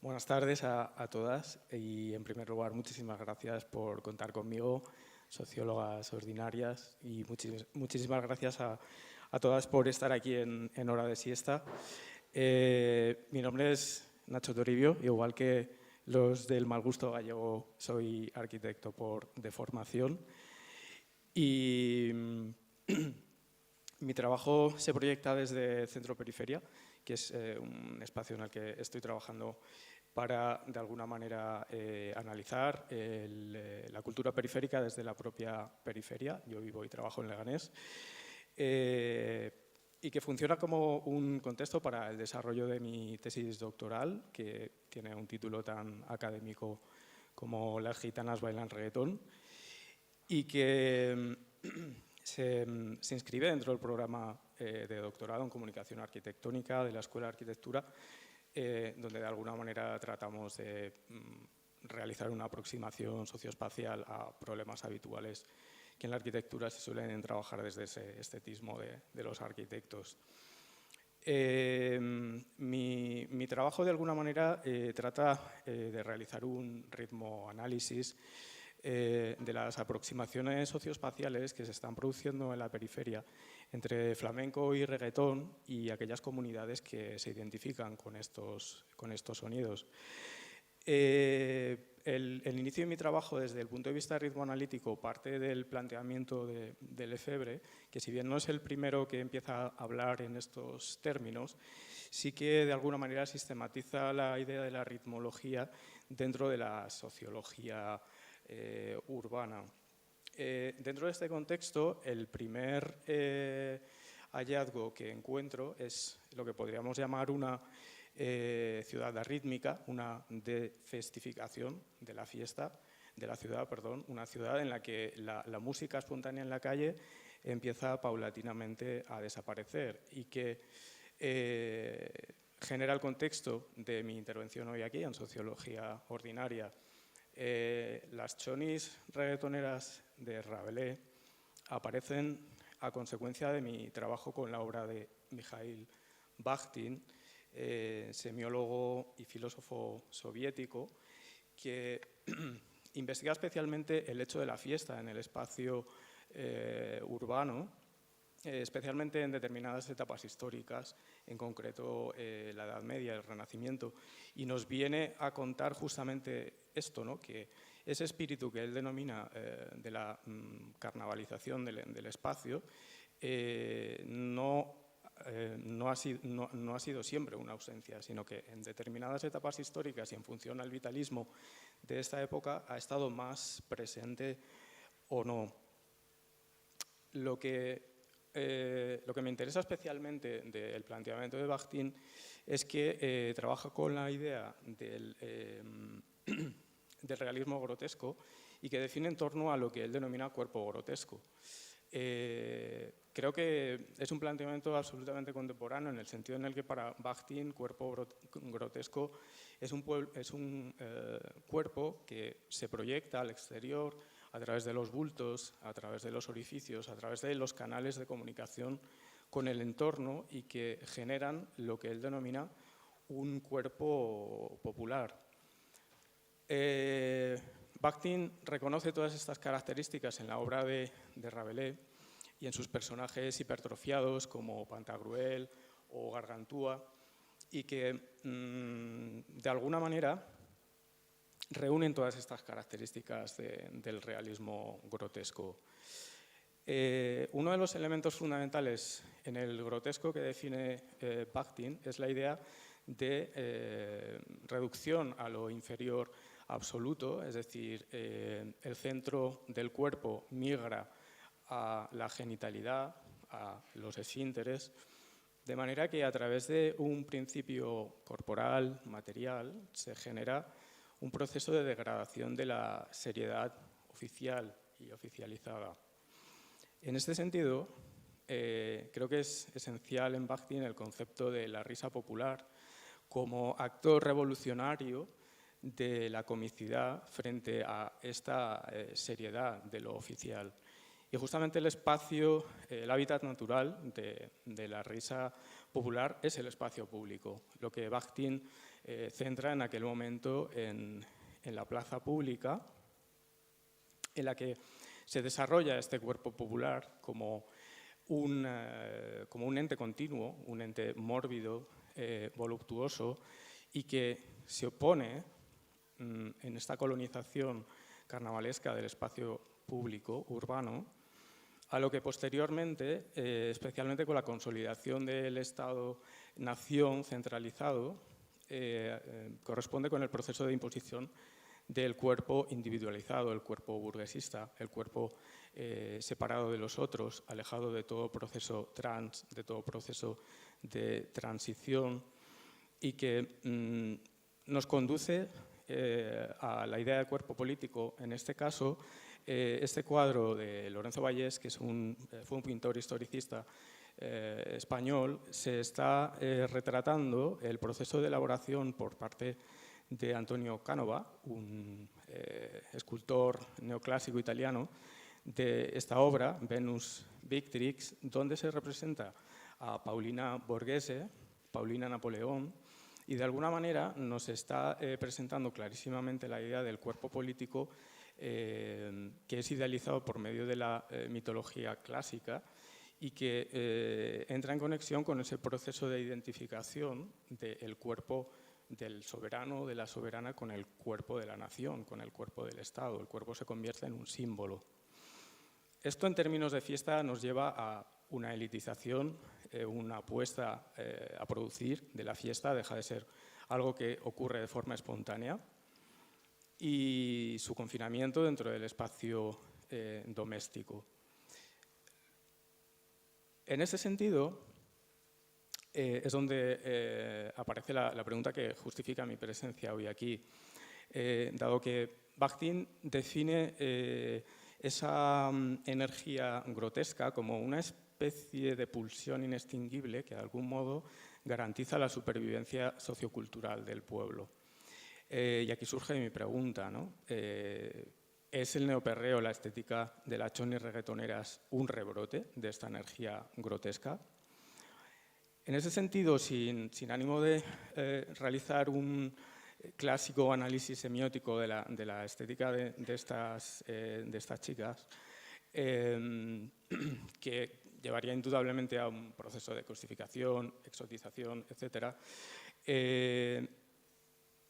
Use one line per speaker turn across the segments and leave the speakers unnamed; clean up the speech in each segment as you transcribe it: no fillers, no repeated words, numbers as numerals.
Buenas tardes a todas y, en primer lugar, muchísimas gracias por contar conmigo, sociólogas ordinarias, y muchísimas gracias a todas por estar aquí en hora de siesta. Mi nombre es Nacho Toribio, igual que los del Mal Gusto Gallego, soy arquitecto de formación y mi trabajo se proyecta desde Centro Periferia, que es un espacio en el que estoy trabajando para, de alguna manera, analizar la cultura periférica desde la propia periferia. Yo vivo y trabajo en Leganés. Y que funciona como un contexto para el desarrollo de mi tesis doctoral, que tiene un título tan académico como Las gitanas bailan reggaetón, y que se inscribe dentro del programa de doctorado en comunicación arquitectónica de la Escuela de Arquitectura, donde de alguna manera tratamos de realizar una aproximación socioespacial a problemas habituales que en la arquitectura se suelen trabajar desde ese estetismo de los arquitectos. Mi trabajo, de alguna manera, trata de realizar un ritmo análisis de las aproximaciones socioespaciales que se están produciendo en la periferia entre flamenco y reggaetón y aquellas comunidades que se identifican con estos sonidos. El inicio de mi trabajo desde el punto de vista de ritmo analítico parte del planteamiento de Lefebvre, que si bien no es el primero que empieza a hablar en estos términos, sí que de alguna manera sistematiza la idea de la ritmología dentro de la sociología urbana. Dentro de este contexto, el primer hallazgo que encuentro es lo que podríamos llamar una ciudad arrítmica, una defestificación de la fiesta, de la ciudad, perdón, una ciudad en la que la música espontánea en la calle empieza paulatinamente a desaparecer y que genera el contexto de mi intervención hoy aquí en sociología ordinaria. Las chonis reggaetoneras de Rabelais aparecen a consecuencia de mi trabajo con la obra de Mikhail Bakhtin, semiólogo y filósofo soviético, que investiga especialmente el hecho de la fiesta en el espacio urbano, especialmente en determinadas etapas históricas, en concreto la Edad Media, el Renacimiento, y nos viene a contar justamente esto, ¿no? Que ese espíritu que él denomina de la carnavalización del espacio no ha sido siempre una ausencia, sino que en determinadas etapas históricas y en función al vitalismo de esta época ha estado más presente o no. Lo que me interesa especialmente del planteamiento de Bakhtin es que trabaja con la idea del realismo grotesco y que define en torno a lo que él denomina cuerpo grotesco. Creo que es un planteamiento absolutamente contemporáneo en el sentido en el que para Bakhtin cuerpo grotesco es un cuerpo que se proyecta al exterior a través de los bultos, a través de los orificios, a través de los canales de comunicación con el entorno y que generan lo que él denomina un cuerpo popular. Bakhtin reconoce todas estas características en la obra de Rabelais y en sus personajes hipertrofiados como Pantagruel o Gargantúa, y que de alguna manera reúnen todas estas características del realismo grotesco. Uno de los elementos fundamentales en el grotesco que define Bakhtin es la idea de reducción a lo inferior absoluto, es decir, el centro del cuerpo migra a la genitalidad, a los esfínteres, de manera que a través de un principio corporal, material, se genera un proceso de degradación de la seriedad oficial y oficializada. En este sentido, creo que es esencial en Bakhtin el concepto de la risa popular como acto revolucionario de la comicidad frente a esta seriedad de lo oficial. Y justamente el espacio, el hábitat natural de la risa popular es el espacio público, lo que Bakhtin centra en aquel momento en la plaza pública, en la que se desarrolla este cuerpo popular como un ente continuo, un ente mórbido, voluptuoso, y que se opone en esta colonización carnavalesca del espacio público urbano a lo que posteriormente, especialmente con la consolidación del Estado-nación centralizado, corresponde con el proceso de imposición del cuerpo individualizado, el cuerpo burguesista, el cuerpo separado de los otros, alejado de todo proceso trans, de todo proceso de transición, y que nos conduce a la idea de cuerpo político, en este caso. Este cuadro de Lorenzo Vallés, que fue un pintor historicista español, se está retratando el proceso de elaboración por parte de Antonio Canova, un escultor neoclásico italiano, de esta obra, Venus Victrix, donde se representa a Paulina Borghese, Paulina Napoleón, y de alguna manera nos está presentando clarísimamente la idea del cuerpo político que es idealizado por medio de la mitología clásica y que entra en conexión con ese proceso de identificación del cuerpo del soberano o de la soberana con el cuerpo de la nación, con el cuerpo del Estado. El cuerpo se convierte en un símbolo. Esto en términos de fiesta nos lleva a una elitización, una apuesta a producir de la fiesta, deja de ser algo que ocurre de forma espontánea, y su confinamiento dentro del espacio doméstico. En ese sentido, es donde aparece la pregunta que justifica mi presencia hoy aquí, dado que Bakhtin define esa energía grotesca como una especie de pulsión inextinguible que de algún modo garantiza la supervivencia sociocultural del pueblo. Y aquí surge mi pregunta, ¿no? ¿Es el neoperreo, la estética de las chonis reggaetoneras, un rebrote de esta energía grotesca? En ese sentido, sin ánimo de realizar un clásico análisis semiótico de la estética de estas chicas, que llevaría indudablemente a un proceso de cosificación, exotización, etc.,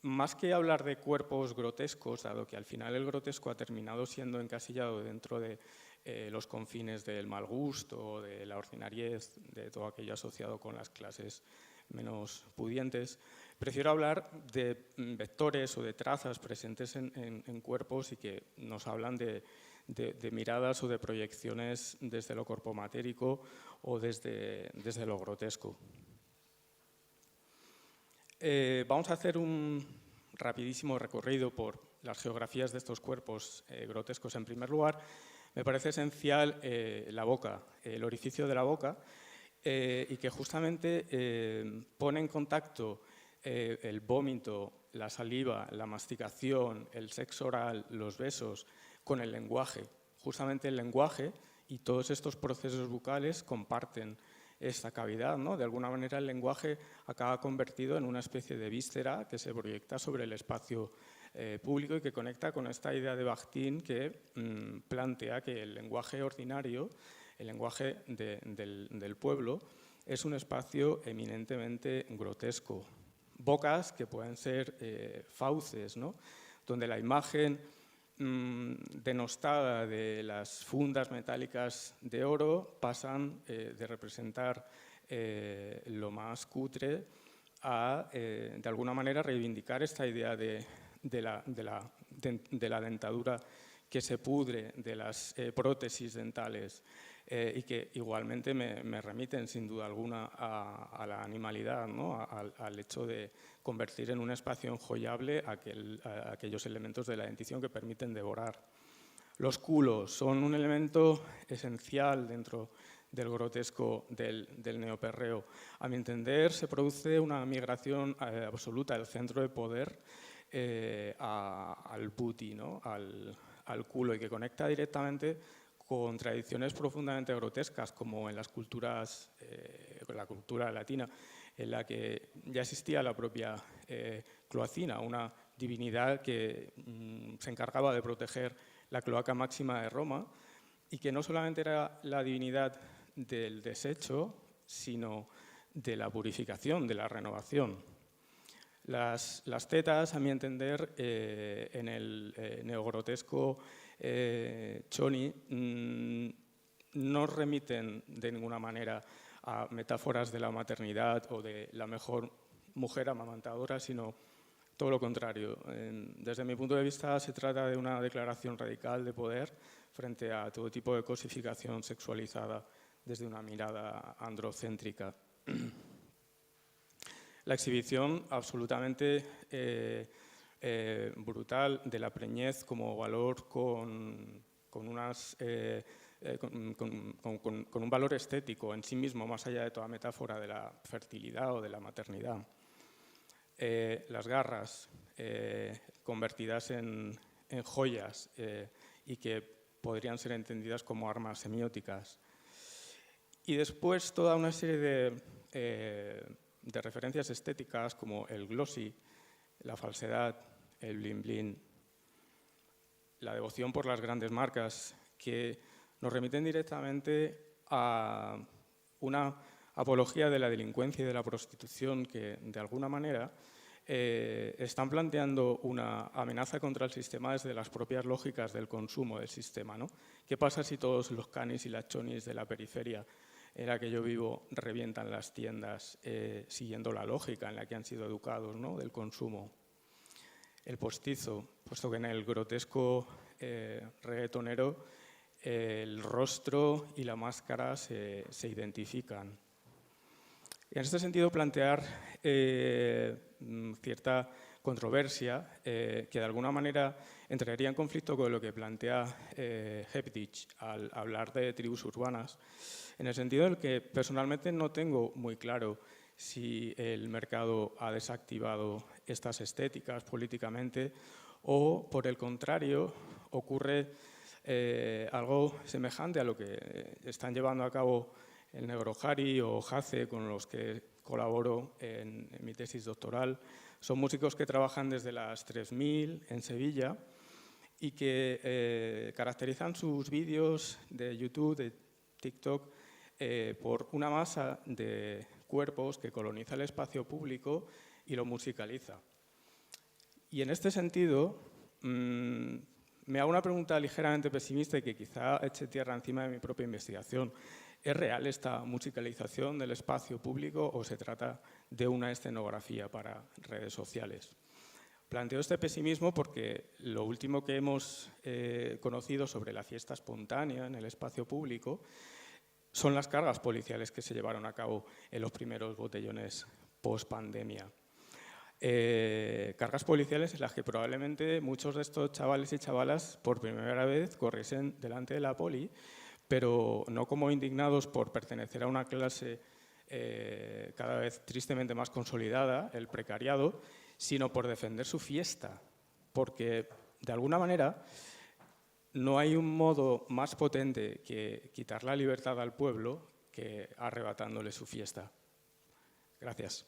más que hablar de cuerpos grotescos, dado que al final el grotesco ha terminado siendo encasillado dentro de los confines del mal gusto, de la ordinariez, de todo aquello asociado con las clases menos pudientes, prefiero hablar de vectores o de trazas presentes en cuerpos y que nos hablan de miradas o de proyecciones desde lo corpomatérico o desde lo grotesco. Vamos a hacer un rapidísimo recorrido por las geografías de estos cuerpos grotescos. En primer lugar, me parece esencial la boca, el orificio de la boca, y que justamente pone en contacto el vómito, la saliva, la masticación, el sexo oral, los besos, con el lenguaje. Justamente el lenguaje y todos estos procesos bucales comparten esta cavidad, ¿no? De alguna manera el lenguaje acaba convertido en una especie de víscera que se proyecta sobre el espacio público y que conecta con esta idea de Bakhtin que plantea que el lenguaje ordinario, el lenguaje del pueblo, es un espacio eminentemente grotesco. Bocas que pueden ser fauces, ¿no? Donde la imagen denostada de las fundas metálicas de oro pasan de representar lo más cutre a, de alguna manera, reivindicar esta idea de la dentadura que se pudre, de las prótesis dentales, y que igualmente me remiten sin duda alguna a la animalidad, ¿no? al hecho de convertir en un espacio enjollable aquellos elementos de la dentición que permiten devorar. Los culos son un elemento esencial dentro del grotesco del neoperreo. A mi entender, se produce una migración absoluta del centro de poder al puti, ¿no? al culo, y que conecta directamente con tradiciones profundamente grotescas, como en las culturas, la cultura latina, en la que ya existía la propia cloacina, una divinidad que se encargaba de proteger la cloaca máxima de Roma, y que no solamente era la divinidad del desecho, sino de la purificación, de la renovación. Las tetas, a mi entender, en el neogrotesco choni, no remiten de ninguna manera a metáforas de la maternidad o de la mejor mujer amamantadora, sino todo lo contrario. Desde mi punto de vista, se trata de una declaración radical de poder frente a todo tipo de cosificación sexualizada desde una mirada androcéntrica. La exhibición absolutamente brutal de la preñez como valor con un valor estético en sí mismo, más allá de toda metáfora de la fertilidad o de la maternidad. Las garras convertidas en joyas y que podrían ser entendidas como armas semióticas. Y después toda una serie de referencias estéticas como el glossy, la falsedad, el bling bling, la devoción por las grandes marcas, que nos remiten directamente a una apología de la delincuencia y de la prostitución que, de alguna manera, están planteando una amenaza contra el sistema desde las propias lógicas del consumo del sistema, ¿no? ¿Qué pasa si todos los canis y las chonis de la periferia en la que yo vivo revientan las tiendas siguiendo la lógica en la que han sido educados, ¿no?, del consumo? El postizo, puesto que en el grotesco reggaetonero el rostro y la máscara se identifican. En este sentido, plantear cierta controversia que de alguna manera entraría en conflicto con lo que plantea Hepditch al hablar de tribus urbanas, en el sentido en el que personalmente no tengo muy claro si el mercado ha desactivado estas estéticas políticamente o, por el contrario, ocurre algo semejante a lo que están llevando a cabo el Negrohari o Jace, con los que colaboro en mi tesis doctoral. Son músicos que trabajan desde las 3000 en Sevilla y que caracterizan sus vídeos de YouTube, de TikTok, por una masa de cuerpos que coloniza el espacio público y lo musicaliza. Y en este sentido, me hago una pregunta ligeramente pesimista y que quizá eche tierra encima de mi propia investigación. ¿Es real esta musicalización del espacio público o se trata de una escenografía para redes sociales? Planteo este pesimismo porque lo último que hemos conocido sobre la fiesta espontánea en el espacio público son las cargas policiales que se llevaron a cabo en los primeros botellones post-pandemia. Cargas policiales en las que probablemente muchos de estos chavales y chavalas por primera vez corriesen delante de la poli, pero no como indignados por pertenecer a una clase cada vez tristemente más consolidada, el precariado, sino por defender su fiesta, porque de alguna manera no hay un modo más potente que quitar la libertad al pueblo que arrebatándole su fiesta. Gracias.